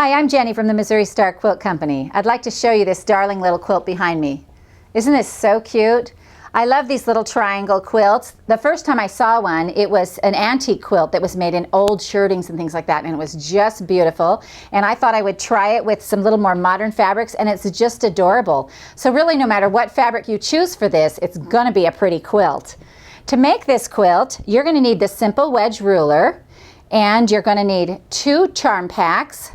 Hi, I'm Jenny from the Missouri Star Quilt Company. I'd like to show you this darling little quilt behind me. Isn't this so cute? I love these little triangle quilts. The first time I saw one, it was an antique quilt that was made in old shirtings and things like that, and it was just beautiful. And I thought I would try it with some little more modern fabrics, and it's just adorable. So really, no matter what fabric you choose for this, it's gonna be a pretty quilt. To make this quilt, you're gonna need the simple wedge ruler, and you're gonna need 2 charm packs,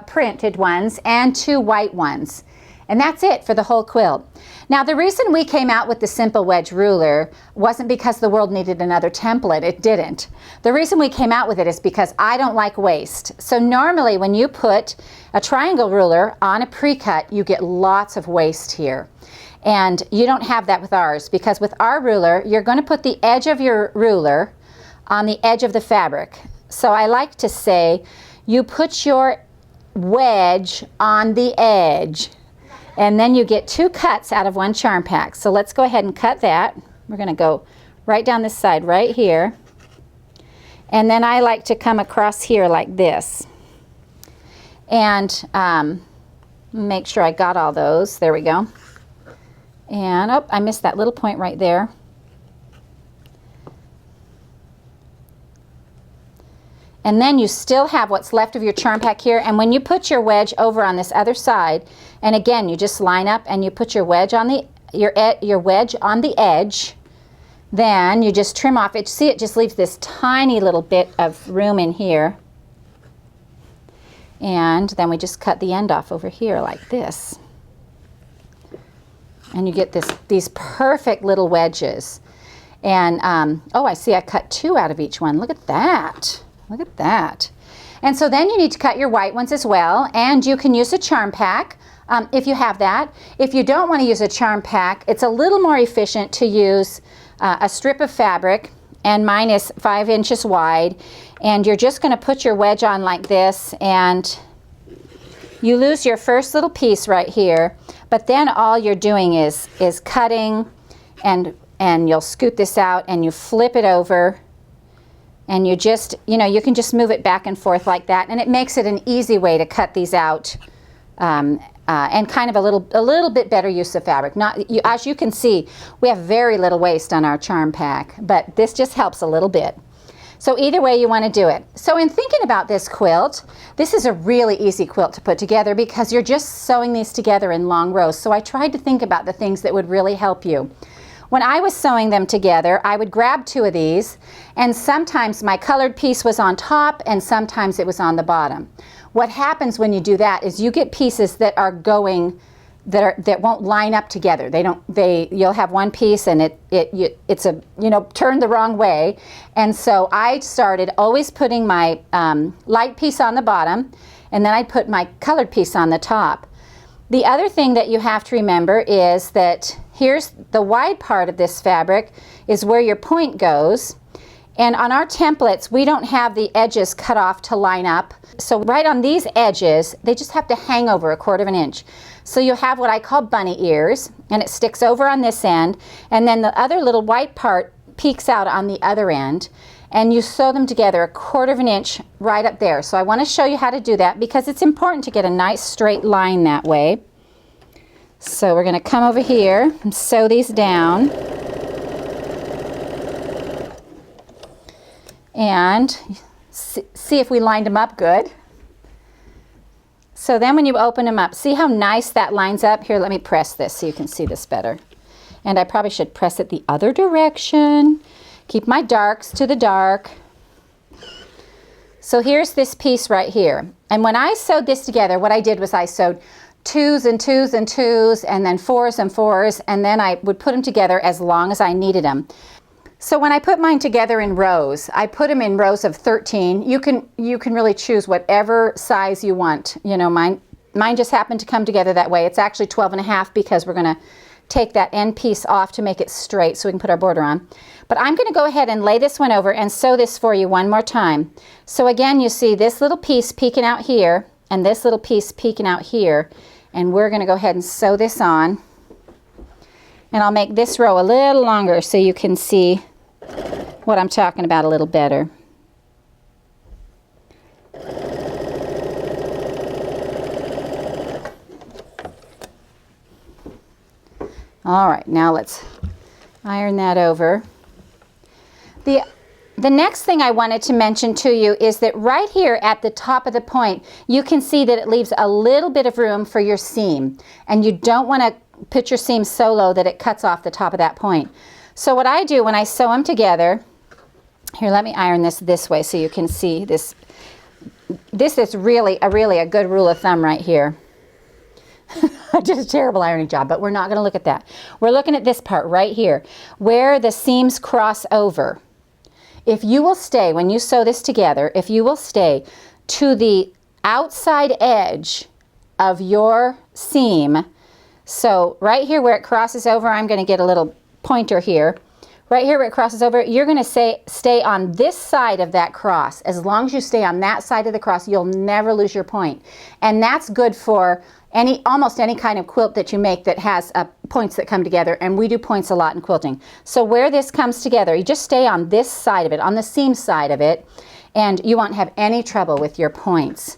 printed ones, and 2 white ones. And that's it for the whole quilt. Now, the reason we came out with the simple wedge ruler wasn't because the world needed another template. It didn't. The reason we came out with it is because I don't like waste. So normally when you put a triangle ruler on a pre-cut, you get lots of waste here. And you don't have that with ours, because with our ruler, you're going to put the edge of your ruler on the edge of the fabric. So I like to say, you put your wedge on the edge, and then you get 2 cuts out of 1 charm pack. So let's go ahead and cut that. We're going to go right down this side right here, and then I like to come across here like this, and make sure I got all those. There we go. And oh, I missed that little point right there. And then you still have what's left of your charm pack here, and when you put your wedge over on this other side, and again you just line up and you put your wedge on the your wedge on the edge, then you just trim off it. See, it just leaves this tiny little bit of room in here, and then we just cut the end off over here like this, and you get these perfect little wedges. And oh, I see I cut 2 out of each one. Look at that. Look at that. And so then you need to cut your white ones as well, and you can use a charm pack if you have that. If you don't want to use a charm pack, it's a little more efficient to use a strip of fabric, and mine is 5 inches wide, and you're just going to put your wedge on like this, and you lose your first little piece right here, but then all you're doing is cutting, and you'll scoot this out and you flip it over. And you just, you can just move it back and forth like that, and it makes it an easy way to cut these out, and kind of a little bit better use of fabric. As you can see, we have very little waste on our charm pack, but this just helps a little bit. So either way you want to do it. So in thinking about this quilt, this is a really easy quilt to put together because you're just sewing these together in long rows. So I tried to think about the things that would really help you. When I was sewing them together, I would grab 2 of these, and sometimes my colored piece was on top and sometimes it was on the bottom. What happens when you do that is you get pieces that are going, that won't line up together. You'll have one piece and it's turned the wrong way. And so I started always putting my light piece on the bottom, and then I'd put my colored piece on the top. The other thing that you have to remember is that here's the wide part of this fabric is where your point goes. And on our templates, we don't have the edges cut off to line up. So right on these edges, they just have to hang over 1/4 inch. So you have what I call bunny ears, and it sticks over on this end, and then the other little white part peeks out on the other end, and you sew them together 1/4 inch right up there. So I want to show you how to do that because it's important to get a nice straight line that way. So we're going to come over here and sew these down, and see if we lined them up good. So then when you open them up, see how nice that lines up? Here, let me press this so you can see this better. And I probably should press it the other direction. Keep my darks to the dark. So here's this piece right here. And when I sewed this together, what I did was I sewed 2s and 2s and 2s, and then 4s and 4s, and then I would put them together as long as I needed them. So when I put mine together in rows, I put them in rows of 13. You can really choose whatever size you want. Mine just happened to come together that way. It's actually 12.5 because we're going to take that end piece off to make it straight so we can put our border on. But I'm going to go ahead and lay this one over and sew this for you one more time. So again, you see this little piece peeking out here and this little piece peeking out here, and we're going to go ahead and sew this on. And I'll make this row a little longer so you can see what I'm talking about a little better. All right, now let's iron that over. The next thing I wanted to mention to you is that right here at the top of the point, you can see that it leaves a little bit of room for your seam. And you don't want to put your seam so low that it cuts off the top of that point. So what I do when I sew them together, here, let me iron this way so you can see this. This is really a good rule of thumb right here. I did a terrible ironing job, but we're not going to look at that. We're looking at this part right here, where the seams cross over. If you will stay, when you sew this together, if you will stay to the outside edge of your seam, so right here where it crosses over, I'm going to get a little pointer here. Right here where it crosses over, you're going to stay on this side of that cross. As long as you stay on that side of the cross, you'll never lose your point. And that's good for almost any kind of quilt that you make that has points that come together, and we do points a lot in quilting. So where this comes together, you just stay on this side of it, on the seam side of it, and you won't have any trouble with your points.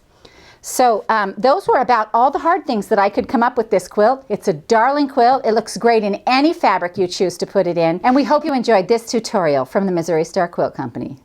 So those were about all the hard things that I could come up with this quilt. It's a darling quilt. It looks great in any fabric you choose to put it in, and we hope you enjoyed this tutorial from the Missouri Star Quilt Company.